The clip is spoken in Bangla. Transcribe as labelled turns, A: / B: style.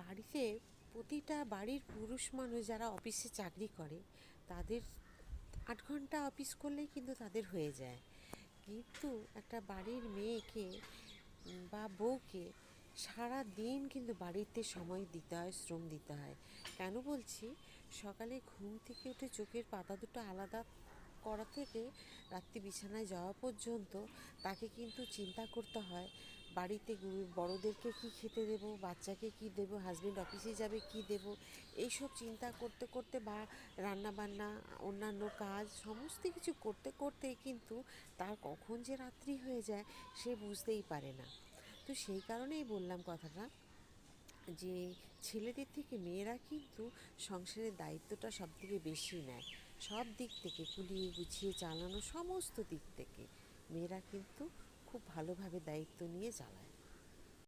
A: বাড়িতে প্রতিটা বাড়ির পুরুষ মানুষ যারা অফিসে চাকরি করে তাদের 8 ঘন্টা অফিস করলেই কিন্তু তাদের হয়ে যায়। কিন্তু একটা বাড়ির মেয়েকে বা বউকে সারা দিন কিন্তু বাড়িতে সময় দিতে হয়, শ্রম দিতে হয়। কেন বলছি? সকালে ঘুম থেকে উঠে চোখের পাতা দুটো আলাদা করা থেকে রাত্রি বিছানায় যাওয়া পর্যন্ত তাকে কিন্তু চিন্তা করতে হয় বাড়িতে বড়োদেরকে কী খেতে দেবো, বাচ্চাকে কী দেবো, হাজব্যান্ড অফিসে যাবে কী দেবো, এইসব চিন্তা করতে করতে বা রান্নাবান্না অন্যান্য কাজ সমস্ত কিছু করতে করতেই কিন্তু তার কখন যে রাত্রি হয়ে যায় সে বুঝতেই পারে না। তো সেই কারণেই বললাম কথাটা, যে ছেলেদের থেকে মেয়েরা কিন্তু সংসারের দায়িত্বটা সবথেকে বেশি নেয়। সব দিক থেকে কুলিয়ে গুছিয়ে চালানো, সমস্ত দিক থেকে মেয়েরা কিন্তু খুব ভালোভাবে দায়িত্ব নিয়ে চালায়।